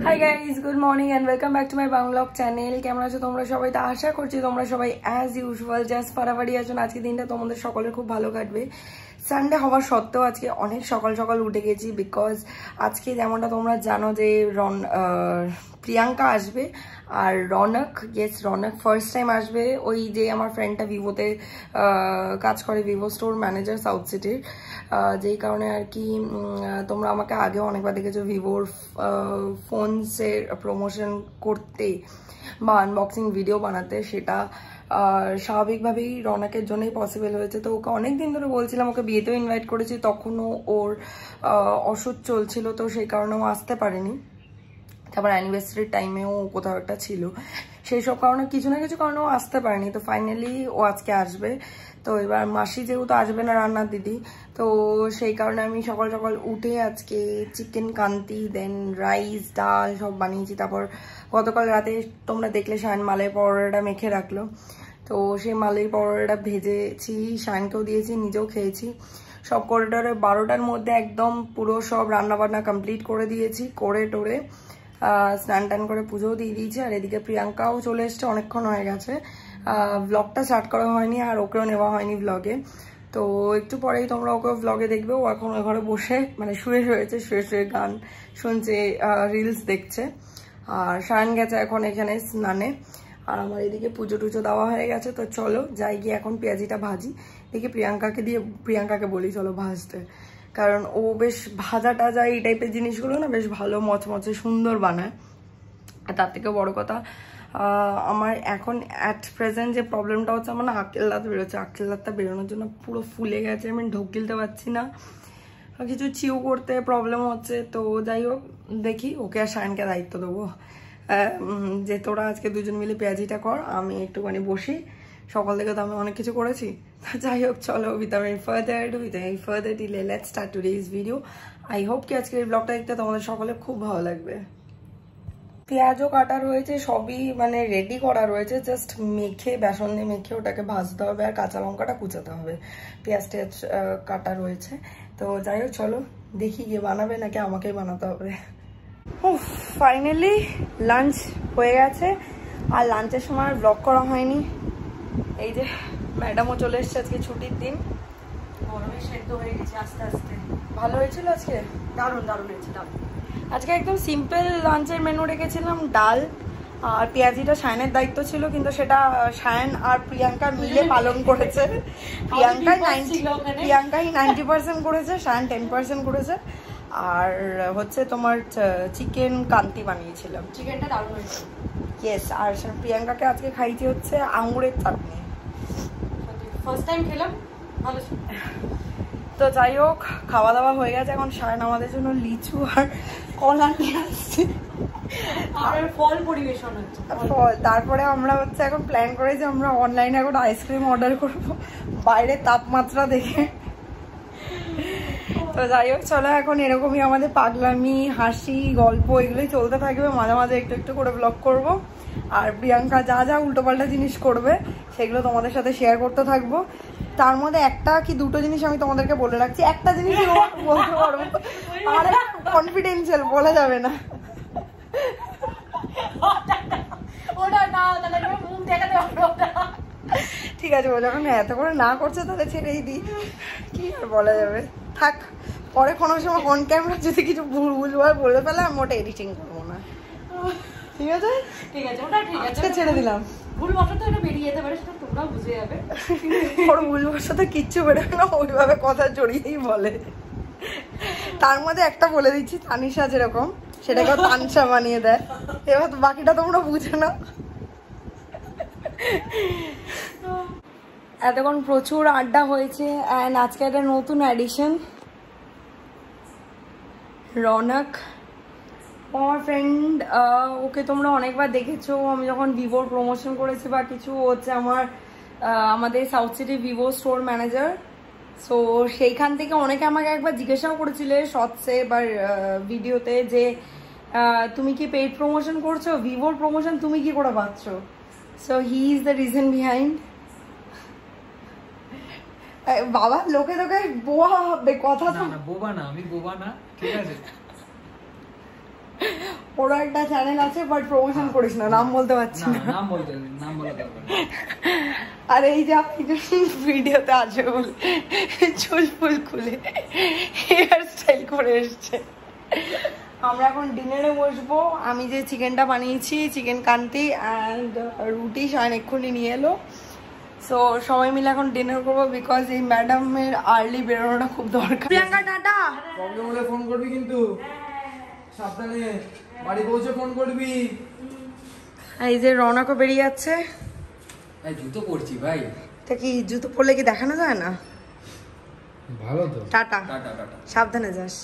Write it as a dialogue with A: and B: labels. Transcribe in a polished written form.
A: High guys, good morning and welcome back to my vlog channel. কেমন আছো তোমরা সবাই? তো আশা করছি তোমরা সবাই অ্যাজ ইউজুয়াল জাস্ট ফাটাফাটি আছো। আজকে দিনটা তোমাদের সকলের খুব ভালো কাটবে। সানডে হওয়ার সত্ত্বেও আজকে অনেক সকাল সকাল উঠে গেছি, বিকজ আজকে যেমনটা তোমরা জানো যে প্রিয়াঙ্কা আসবে আর রনক ফার্স্ট টাইম আসবে। ওই যে আমার ফ্রেন্ডটা ভিভোতে কাজ করে, ভিভো স্টোর ম্যানেজার সাউথ সিটির, যেই কারণে আর কি তোমরা আমাকে আগেও অনেকবার দেখেছো ভিভোর ফোনসের প্রমোশন করতে বা আনবক্সিং ভিডিও বানাতে। সেটা স্বাভাবিকভাবেই রনকের জন্যই পসিবল হয়েছে। তো ওকে অনেকদিন ধরে বলছিলাম, ওকে বিয়েতেও ইনভাইট করেছি, তখনও ওর ওষুধ চলছিল, তো সেই কারণেও আসতে পারেনি। তারপর অ্যানিভার্সারির টাইমেও কোথাও একটা ছিল, সেই সব কারণে কিছু না কিছু কারণেও আসতে পারেনি। তো ফাইনালি ও আজকে আসবে। তো এবার মাসি যেহেতু আসবে না, রান্নার দিদি, তো সেই কারণে আমি সকাল সকাল উঠে আজকে চিকেন কান্তি, দেন রাইস, ডাল সব বানিয়েছি। তারপর গতকাল রাতে তোমরা দেখলে শায়ন মালাই পরোটাটা মেখে রাখলো, তো সেই মালাই পরোটাটা ভেজেছি, শায়নকেও দিয়েছি, নিজেও খেয়েছি। সব করিডোরে 12টার মধ্যে একদম পুরো সব রান্নাবান্না কমপ্লিট করে দিয়েছি, করে টোরে স্নান টান করে পুজোও দিয়ে দিয়েছি। আর এদিকে প্রিয়াঙ্কাও চলে এসছে, অনেকক্ষণ হয়ে গেছে। ব্লগটা স্টার্ট করা হয়নি আর ওকেও নেওয়া হয়নি ব্লগে, তো একটু পরেই তোমরা ওকে ব্লগে দেখবে। ও এখন ওই ঘরে বসে মানে শুয়ে শুয়ে গান শুনছে, রিলস দেখছে। আর শায়ন গেছে এখন এখানে স্নানে, আর আমার এদিকে পুজো টুজো দেওয়া হয়ে গেছে। তো চলো যাই গিয়ে এখন পেঁয়াজিটা ভাজি। দেখি প্রিয়াঙ্কাকে বলি চলো ভাজতে, কারণ ও বেশ ভাজা টাজা এই টাইপের জিনিসগুলো না বেশ ভালো মচমচে সুন্দর বানায়। আর তার থেকে বড় কথা, আমার এখন অ্যাট প্রেজেন্ট যে প্রবলেমটা হচ্ছে, আমার না আক্কেল দাঁত বেরোচ্ছে। আক্কেল দাঁতটা বেরোনোর জন্য পুরো ফুলে গেছে, আমি ঢোক গিলতে পারছি না, কিছু চিউ করতে প্রবলেম হচ্ছে। তো যাই হোক, দেখি ওকে আর শায়নকে দায়িত্ব দেবো যে তোরা আজকে দুজন মিলে পেঁয়াজিটা কর, আমি একটুখানি বসি। সকাল থেকে তো আমি অনেক কিছু করেছি। যাই হোক চলো, without further delay let's start today's video. I hope কি আজকের এই ব্লগটা দেখতে তোমাদের সকলের খুব ভালো লাগবে। পেঁয়াজও কাটা রয়েছে, সবই মানে রেডি করা রয়েছে, জাস্ট মেখে বেসন দিয়ে মেখে ওটাকে ভাজতে হবে আর কাঁচা লঙ্কাটা কুচাতে হবে। পেঁয়াজ টেয়াজ কাটা রয়েছে। তো যাই হোক চলো দেখি গিয়ে বানাবে নাকি আমাকেই বানাতে হবে। ফাইনালি লাঞ্চ হয়ে গেছে, আর লাঞ্চের সময় ব্লগ করা হয়নি। এই যে ম্যাডামও চলে এসছে, আজকে ছুটির দিন। গরমে সেদ্ধ হয়ে গেছে আস্তে আস্তে। ভালো হয়েছিল আজকে? দারুণ হয়েছে, দারুণ। আজকে একদম সিম্পল লাঞ্চের মেনু রেখেছিলাম, ডাল আর পেঁয়াজিটা শায়নের দায়িত্ব ছিল, কিন্তু সেটা শায়ন আর প্রিয়াঙ্কা মিলে পালন করেছে। প্রিয়াঙ্কাই 90% করেছে, শায়ন 10% করেছে। আর হচ্ছে তোমার চিকেন কান্তি বানিয়েছিলাম, চিকেনটা দারুণ হয়েছে। ইয়েস, আর প্রিয়াঙ্কাকে আজকে খাইছি হচ্ছে আঙুরের চাটনি, ফার্স্ট টাইম খেলাম, ভালো ছিল। তো যাই হোক, খাওয়া দাওয়া হয়ে গেছে। এখন শায়ন আমাদের জন্য লিচু আর কলা নিয়ে আসছে, আর ফল পরিবেশন হচ্ছে। ফল, তারপরে আমরা হচ্ছে এখন প্ল্যান করেছি আমরা অনলাইনে এখন আইসক্রিম অর্ডার করবো বাইরের তাপমাত্রা দেখে। তো যাই হোক চলো, এখন এরকমই আমাদের পাগলামি, হাসি, গল্প এগুলোই চলতে থাকবে। মাঝে মাঝে একটু একটু করে ব্লগ করব, আর প্রিয়াঙ্কা যা যা উল্টোপাল্টা জিনিস করবে সেগুলো তোমাদের সাথে শেয়ার করতে থাকবো। তার মধ্যে একটা কি দুটো জিনিস আমি তোমাদেরকে বলে রাখছি, একটা জিনিস বলতে পারবো, আর কনফিডেন্সিয়াল বলা যাবে না। ঠিক আছে, ও যখন এত করে না করছে তাহলে ছেড়েই দিই, কি আর বলা যাবে, থাক। পরে কোনো সময় অন ক্যামেরা যদি কিছু ভুলভাল বলে ফেলে আমি ওটা এডিটিং করবো না, ঠিক আছে? ঠিক আছে, ওটা ঠিক আছে, ছেড়ে দিলাম। ভুলবশত এটা বেরিয়ে যেতে পারে, সেটা তোমরাও বুঝে যাবে। ওর ভুলবশত কিচ্ছু বেরোবে না, ওইভাবে কথা জড়িয়েই বলে। তার মধ্যে একটা বলে দিচ্ছি, তানিশা যেরকম সেটাকে তানসা বানিয়ে দেয়, এবার বাকিটা তোমরা বুঝে না। এতক্ষণ প্রচুর আড্ডা হয়েছে, অ্যান্ড আজকে একটা নতুন অ্যাডিশন, রনক, আমার ফ্রেন্ড। ওকে তোমরা অনেকবার দেখেছো আমি যখন ভিভোর প্রমোশন করেছি বা কিছু, হচ্ছে আমাদের south city Vivo store manager. So সেইখান থেকে অনেকে আমাকে একবার জিজ্ঞাসাও করেছিলে শর্টসে বা ভিডিওতে যে তুমি কি পেইড প্রমোশন করছো, ভিভোর প্রমোশন তুমি কি করে পাচ্ছ। So he is the reason behind. বাবা লোকে তোকে বোবা ভাববে, কথা তো।
B: বোবা না, আমি বোবা না, ঠিক আছে।
A: ওর একটা চ্যানেল আছে বাট প্রমোশন করিস না, নাম বলতে পারছি না।
B: নাম বলা দরকার।
A: আর এই যে আপনি ভিডিওতে আছে বলে চুল ফুল খুলে হেয়ার স্টাইল করে এসছে। আমরা এখন ডিনারে বসবো। আমি যে চিকেনটা বানিয়েছি, চিকেন কান্তি অ্যান্ড রুটি শায়ন এক্ষুনি নিয়ে এলো। সো সবাই মিলে এখন ডিনার করবো বিকজ এই ম্যাডামের আর্লি বেরোনোটা খুব দরকার। প্রিয়াঙ্কা টাটা।
B: প্রবলেম হলে ফোন করবি কিন্তু সাবধানে, বাড়ি পৌঁছে ফোন করবি।
A: এই যে রওনাকে বেরিয়ে যাচ্ছে।
B: এই জুতো পরছি ভাই।
A: তা কি জুতো পরলে কি দেখানো যায় না?
B: ভালো তো।
A: Tata,
B: tata tata.
A: সাবধানে যাস।